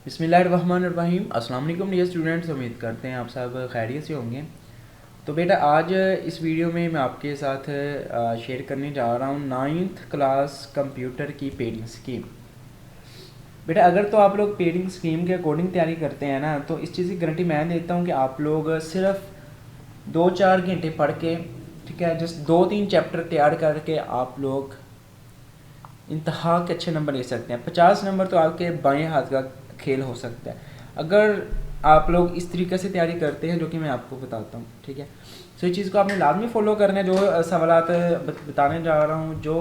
बिस्मिल्लाहिर्रहमानिर्रहीम। अस्सलाम वालेकुम डियर स्टूडेंट्स, उम्मीद करते हैं आप सब खैरियत से होंगे। तो बेटा आज इस वीडियो में मैं आपके साथ शेयर करने जा रहा हूँ 9th क्लास कंप्यूटर की पेडिंग स्कीम। बेटा अगर तो आप लोग पेडिंग स्कीम के अकॉर्डिंग तैयारी करते हैं ना, तो इस चीज़ की गारंटी मैं देता हूँ कि आप लोग सिर्फ 2-4 घंटे पढ़ के, ठीक है, जस्ट 2-3 चैप्टर तैयार करके आप लोग इंतहा के अच्छे नंबर ले सकते हैं। 50 नंबर तो आपके बाएं हाथ का खेल हो सकता है अगर आप लोग इस तरीके से तैयारी करते हैं जो कि मैं आपको बताता हूँ, ठीक है। सो इस चीज़ को आपने लाजमी फॉलो करना है। जो सवालात बताने जा रहा हूँ, जो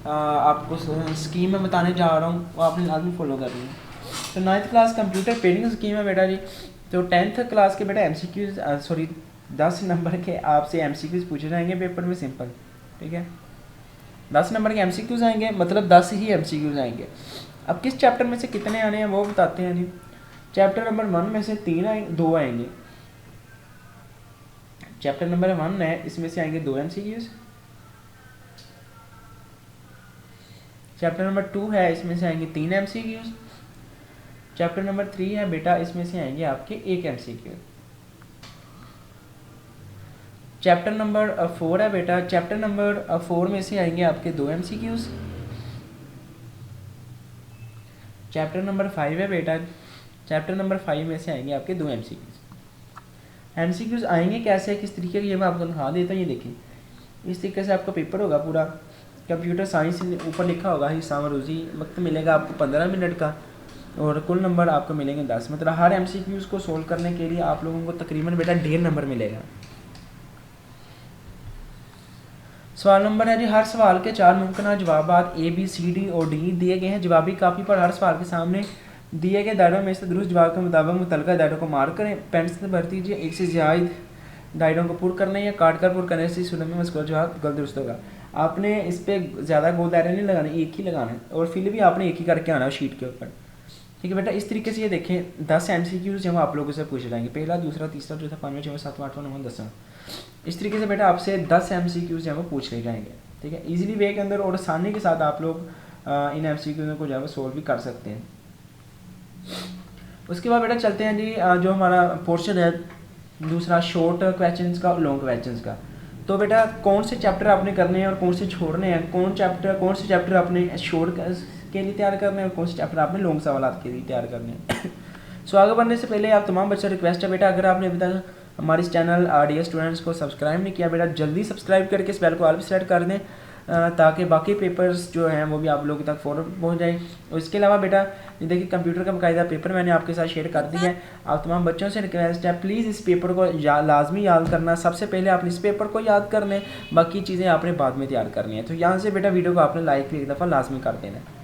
आपको स्कीम में बताने जा रहा हूँ, वो आपने लाजमी फॉलो करनी है। तो 9th क्लास कंप्यूटर पेडिंग स्कीम है बेटा जी। तो 10th क्लास के बेटा MCQs 10 नंबर के आपसे MCQs पूछे जाएंगे पेपर में, सिंपल, ठीक है। 10 नंबर के MCQs आएंगे, मतलब 10 ही MCQs आएंगे। अब किस चैप्टर में से कितने आने हैं वो बताते हैं जी। चैप्टर नंबर 1 में से 2 आएंगे। चैप्टर नंबर 1 है, इसमें से आएंगे 2 MCQs। चैप्टर नंबर 2 है, इसमें से आएंगे 3 MCQs। चैप्टर नंबर 3 है बेटा, इसमें से आएंगे आपके 1 MCQ। चैप्टर नंबर 4 है बेटा, चैप्टर नंबर 4 में से आएंगे आपके 2 MCQs। चैप्टर नंबर 5 है बेटा, चैप्टर नंबर 5 में से आएंगे आपके 2 MCQs आएंगे कैसे, किस तरीके की, मैं आपको दिखा देता हूँ। ये देखिए, इस तरीके से आपका पेपर होगा पूरा। कंप्यूटर साइंस ऊपर लिखा होगा हिस्सा मरूजी, वक्त मिलेगा आपको 15 मिनट का, और कुल नंबर आपको मिलेंगे 10। मतलब हर MCQs को सोल्व करने के लिए आप लोगों को तकरीबन बेटा 1.5 नंबर मिलेगा। सवाल नंबर है जी, हर सवाल के 4 मुमकिन जवाब ABCD और D दिए गए हैं। जवाबी कापी पर हर सवाल के सामने दिए गए दायरों में से दुरुस्त जवाब के मुताबिक मुतलका दायरों को मार्क करें। पेंसिल से भर दीजिए। एक से ज़्यादा दायरों को पूर्ण करने या काट कर पूर्ण करने से सूरत में मज़कूर जवाब गलत दुरुस्त होगा। आपने इस पर ज़्यादा गोल दायरे नहीं लगाने, एक ही लगाना है, और फिर भी आपने एक ही करके आना है शीट के ऊपर, ठीक है बेटा। इस तरीके से ये देखें 10 MCQs जो आप लोगों से पूछे जाएंगे, पहला, दूसरा, तीसरा, चौथा, 5वां, 6वां, 7वां, 8वां, 9वां, 10वां। इस तरीके से बेटा आपसे 10 MCQs जो है वो पूछ ले जाएंगे, ठीक है। इजीली वे के अंदर और आसानी के साथ आप लोग इन MCQs को जो है वो सोल्व भी कर सकते हैं। उसके बाद बेटा चलते हैं जी, जो हमारा पोर्शन है दूसरा, शॉर्ट क्वेश्चंस का और लॉन्ग क्वेश्चंस का। तो बेटा कौन से चैप्टर आपने करने हैं और कौन से छोड़ने हैं, कौन से चैप्टर आपने शॉर्ट के लिए तैयार करने हैं और कौन से चैप्टर आपने लॉन्ग सवाल के लिए तैयार करने हैं। सो आगे बढ़ने से पहले आप तमाम बच्चों रिक्वेस्ट है बेटा, अगर आपने अभी तक हमारे इस चैनल डियर स्टूडेंट्स को सब्सक्राइब नहीं किया बेटा, जल्दी सब्सक्राइब करके इस बेल को ऑल पे सेट कर दें, ताकि बाकी पेपर्स जो हैं वो भी आप लोगों तक फ़ौरन पहुंच जाए। और इसके अलावा बेटा ये देखिए, कंप्यूटर का बाकायदा पेपर मैंने आपके साथ शेयर कर दिया है। आप तमाम बच्चों से रिक्वेस्ट है, प्लीज़ इस पेपर को लाजमी याद करना। सबसे पहले आपने इस पेपर को याद करना है, बाकी चीज़ें आपने बाद में तैयार करनी है। तो यहाँ से बेटा वीडियो को आपने लाइक एक दफ़ा लाजमी कर देना है।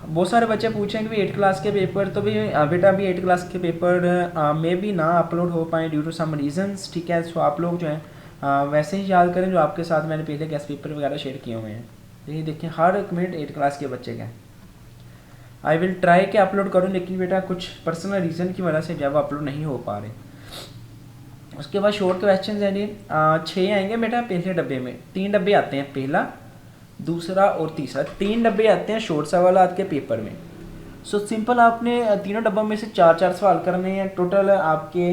बहुत सारे बच्चे पूछेंगे भी 8 क्लास के पेपर, तो भी बेटा अभी 8 क्लास के पेपर में भी ना अपलोड हो पाए ड्यू टू सम रीजंस, ठीक है। सो आप लोग जो है वैसे ही याद करें जो आपके साथ मैंने पहले गेस्ट पेपर वगैरह शेयर किए हुए हैं। तो ये देखिए, हर एक मिनट 8 क्लास के बच्चे का आई विल ट्राई के अपलोड करूँ, लेकिन बेटा कुछ पर्सनल रीज़न की वजह से जब अपलोड नहीं हो पा रहे। उसके बाद शॉर्ट क्वेश्चन है जी, 6 आएंगे बेटा पहले डब्बे में। 3 डब्बे आते हैं, पहला, दूसरा और तीसरा, 3 डब्बे आते हैं शॉर्ट सवाल के पेपर में। सो सिंपल आपने तीनों डब्बों में से 4-4 सवाल करने हैं। टोटल आपके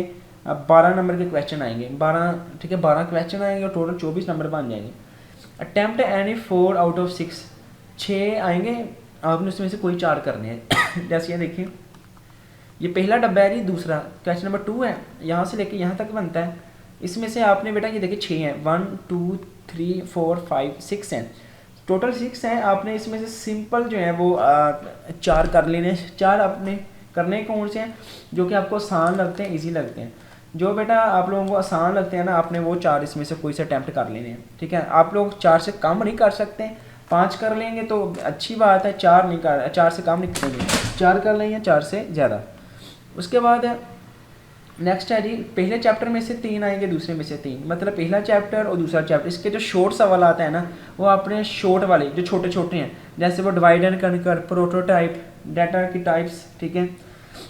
12 नंबर के क्वेश्चन आएंगे, 12, ठीक है, 12 क्वेश्चन आएंगे और टोटल 24 नंबर बन जाएंगे। अटैम्प्ट एनी 4 आउट ऑफ 6, 6 आएंगे, आपने उसमें से कोई 4 करने हैं। जैसे ये देखिए, ये पहला डब्बा है जी, दूसरा क्वेश्चन नंबर 2 है, यहाँ से लेके यहाँ तक बनता है। इसमें से आपने बेटा ये देखिए 6 हैं, 1 2 3 4 5 6 हैं, टोटल 6 हैं। आपने इसमें से सिंपल जो है वो 4 कर लेने। 4 आपने करने कौन से हैं जो कि आपको आसान लगते हैं, इजी लगते हैं। जो बेटा आप लोगों को आसान लगते हैं ना, आपने वो 4 इसमें से कोई से अटैम्प्ट कर लेने हैं, ठीक है। आप लोग 4 से कम नहीं कर सकते, 5 कर लेंगे तो अच्छी बात है, 4 से कम नहीं करेंगे, 4 कर लेंगे, 4 से ज़्यादा। उसके बाद नेक्स्ट है जी, पहले चैप्टर में से 3 आएंगे, दूसरे में से 3, मतलब पहला चैप्टर और दूसरा चैप्टर। इसके जो शॉर्ट सवाल आते हैं ना, वो अपने शॉर्ट वाले जो छोटे छोटे हैं, जैसे वो divide and conquer, prototype, data की टाइप्स, ठीक है,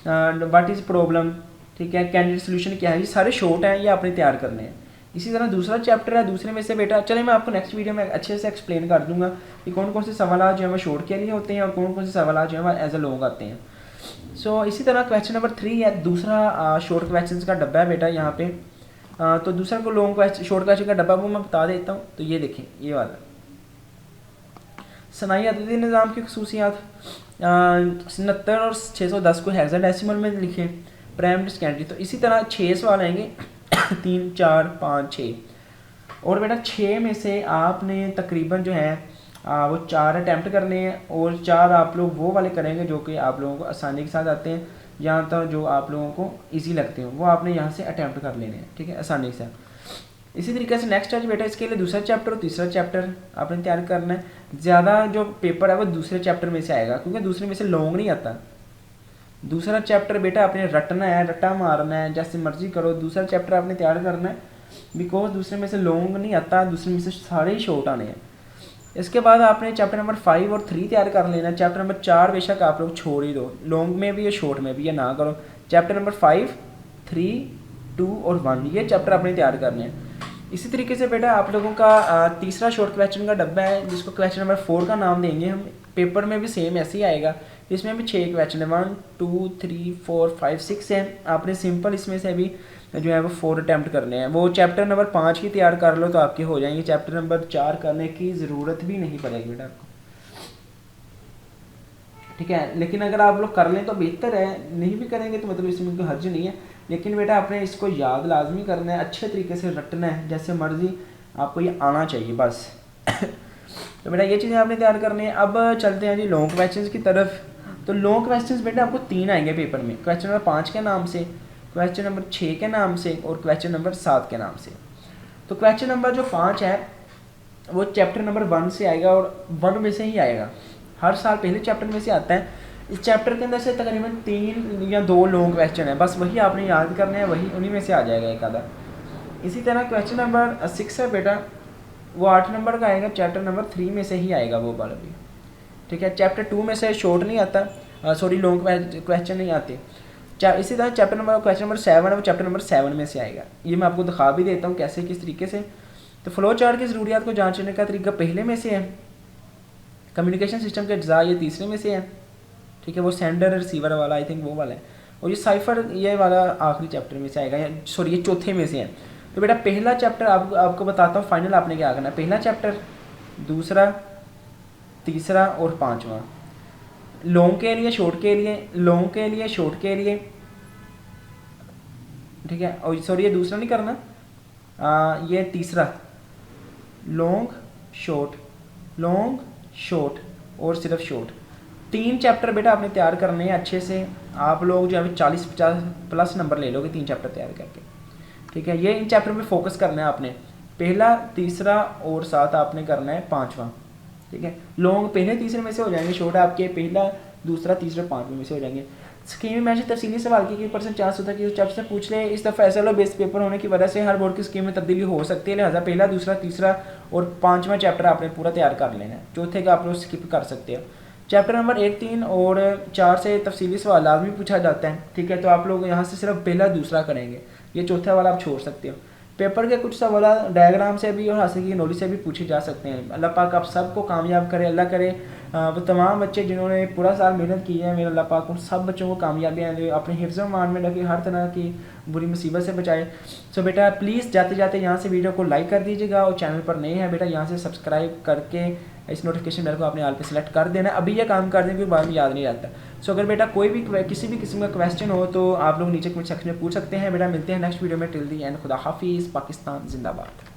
व्हाट इज़ प्रॉब्लम, ठीक है, कैंडिडेट सोल्यूशन क्या है, ये सारे शॉर्ट हैं, ये आपने तैयार करने हैं। इसी तरह दूसरा चैप्टर है, दूसरे में से बेटा चले मैं आपको नेक्स्ट वीडियो में अच्छे से एक्सप्लेन कर दूंगा कि कौन कौन से सवाल जो है वो शॉर्ट के लिए होते हैं और कौन कौन से सवाल जो है वो एज अ लॉन्ग आते हैं। सो इसी तरह क्वेश्चन नंबर 3 है, दूसरा शॉर्ट क्वेश्चन का डब्बा है बेटा यहाँ पे। तो दूसरा को लॉन्ग क्वेश्चन शॉर्ट क्वेश्चन का डब्बा वो मैं बता देता हूँ। तो ये देखें, ये वाला सनाई अददी निज़ाम की खसूसियात 69 और 610 को हेक्साडेसिमल में लिखें, प्राइमरी सेकेंडरी। तो इसी तरह 6 सवाल आएंगे 3 4 5 6, और बेटा 6 में से आपने तकरीबन जो है वो 4 अटैम्प्ट करने हैं और 4 आप लोग वो वाले करेंगे जो कि आप लोगों को आसानी के साथ आते हैं, यहाँ तक जो आप लोगों को इजी लगते हैं वो आपने यहाँ से अटैम्प्ट कर लेने हैं, ठीक है, आसानी से। इसी तरीके से नेक्स्ट है बेटा, इसके लिए दूसरा चैप्टर और तीसरा चैप्टर आपने तैयार करना है। ज़्यादा जो पेपर है वो दूसरे चैप्टर में से आएगा क्योंकि दूसरे में से लॉन्ग नहीं आता। दूसरा चैप्टर बेटा आपने रटना है, रट्टा मारना है, जैसे मर्जी करो, दूसरा चैप्टर आपने तैयार करना है बिकॉज दूसरे में से लॉन्ग नहीं आता, दूसरे में से सारे ही शॉर्ट आने हैं। इसके बाद आपने चैप्टर नंबर 5 और 3 तैयार कर लेना है। चैप्टर नंबर 4 बेशक आप लोग छोड़ ही दो, लॉन्ग में भी या शॉर्ट में भी, या ना करो। चैप्टर नंबर 5, 3, 2 और 1 ये चैप्टर आपने तैयार करने हैं। इसी तरीके से बेटा आप लोगों का तीसरा शॉर्ट क्वेश्चन का डब्बा है जिसको क्वेश्चन नंबर 4 का नाम देंगे हम। पेपर में भी सेम ऐसे ही आएगा, इसमें भी 6 क्वेश्चन है, 1 2 3 4 5 6 है। आपने सिंपल इसमें से भी जो है वो 4 अटैम्प्ट करने हैं। वो चैप्टर नंबर 5 की तैयार कर लो तो आपके हो जाएंगे, चैप्टर नंबर 4 करने की ज़रूरत भी नहीं पड़ेगी बेटा आपको, ठीक है। लेकिन अगर आप लोग कर लें तो बेहतर है, नहीं भी करेंगे तो मतलब इसमें कोई हर्ज नहीं है। लेकिन बेटा आपने इसको याद लाजमी करना है, अच्छे तरीके से रटना है, जैसे मर्जी आपको ये आना चाहिए बस। तो बेटा ये चीज़ें आपने तैयार करनी है। अब चलते हैं जी लॉन्ग क्वेश्चन की तरफ। तो लॉन्ग क्वेश्चन बेटा आपको 3 आएंगे पेपर में, क्वेश्चन नंबर 5 के नाम से, क्वेश्चन नंबर 6 के नाम से और क्वेश्चन नंबर 7 के नाम से। तो क्वेश्चन नंबर जो 5 है वो चैप्टर नंबर 1 से आएगा और 1 में से ही आएगा, हर साल पहले चैप्टर में से आता है। इस चैप्टर के अंदर से तकरीबन 3 या 2 लॉन्ग क्वेश्चन है, बस वही आपने याद करने हैं, वही उन्हीं में से आ जाएगा एक आधा। इसी तरह क्वेश्चन नंबर 6 है बेटा, वो 8 नंबर का आएगा, चैप्टर नंबर 3 में से ही आएगा वो वाला भी, ठीक है। चैप्टर 2 में से शॉर्ट नहीं आता, सॉरी लॉन्ग क्वेश्चन नहीं आते। इसी तरह चैप्टर नंबर क्वेश्चन नंबर 7 है वो चैप्टर नंबर 7 में से आएगा। ये मैं आपको दिखा भी देता हूँ कैसे किस तरीके से। तो फ्लो चार्ट की ज़रूरियात को जांचने का तरीका पहले में से है, कम्युनिकेशन सिस्टम के अज्जा ये तीसरे में से है, ठीक है। वो सेंडर रिसीवर वाला आई थिंक वो वाला है, और ये साइफर ये वाला आखिरी चैप्टर में से आएगा, या सॉरी ये चौथे में से है। तो बेटा पहला चैप्टर आपको बताता हूँ फाइनल आपने क्या करना है। पहला चैप्टर, दूसरा, तीसरा और 5वां, लॉन्ग के लिए, शॉर्ट के लिए, लॉन्ग के लिए, शॉर्ट के लिए, ठीक है। और सॉरी ये दूसरा नहीं करना, ये तीसरा, लॉन्ग शॉर्ट, लॉन्ग शॉर्ट और सिर्फ शॉर्ट। 3 चैप्टर बेटा आपने तैयार करने हैं अच्छे से। आप लोग जो है 40-50 प्लस नंबर ले लोगे 3 चैप्टर तैयार करके, ठीक है। ये इन चैप्टर पे फोकस करना है आपने, पहला, तीसरा और 7 आपने करना है 5वां, ठीक है। लॉन्ग पहले तीसरे में से हो जाएंगे, शॉर्ट आपके पहला, दूसरा, तीसरा, 5वें में से हो जाएंगे। स्कीम में से तफसीली सवाल की 1% चांस होता है कि उस चैप्टर से पूछ ले। इस दफ़ा एसएलओ बेस्ड पेपर होने की वजह से हर बोर्ड की स्कीम में तब्दीली हो सकती है, लिहाजा पहला, दूसरा, तीसरा और 5वां चैप्टर आपने पूरा तैयार कर लेना है। चौथे का आप लोग स्किप कर सकते हो। चैप्टर नंबर 1, 3 और 4 से तफसीली सवाल लाजमी पूछा जाता है, ठीक है। तो आप लोग यहाँ से सिर्फ पहला, दूसरा करेंगे, ये चौथा वाला आप छोड़ सकते हो। पेपर के कुछ सवाल डायग्राम से भी और हासिल की नॉलेज से भी पूछे जा सकते हैं। अल्लाह पाक आप सबको कामयाब करे, अल्लाह करे वो तमाम बच्चे जिन्होंने पूरा साल मेहनत की है, मेरा अल्लाह पाक उन सब बच्चों को कामयाबियाँ दे, अपने हिफ्ज़ मान में रखे, हर तरह की बुरी मुसीबत से बचाए। सो बेटा प्लीज़ जाते जाते यहाँ से वीडियो को लाइक कर दीजिएगा, और चैनल पर नए हैं बेटा यहाँ से सब्सक्राइब करके इस नोटिफिकेशन बेल को आपने ऑल पे सेलेक्ट कर देना। अभी ये काम कर दें क्योंकि बाद में याद नहीं रहता। सो अगर बेटा कोई भी किसी भी किस्म का क्वेश्चन हो तो आप लोग नीचे कमेंट सेक्शन में पूछ सकते हैं। बेटा मिलते हैं नेक्स्ट वीडियो में, टिल दी एंड खुदा हाफिज़, पाकिस्तान जिंदाबाद।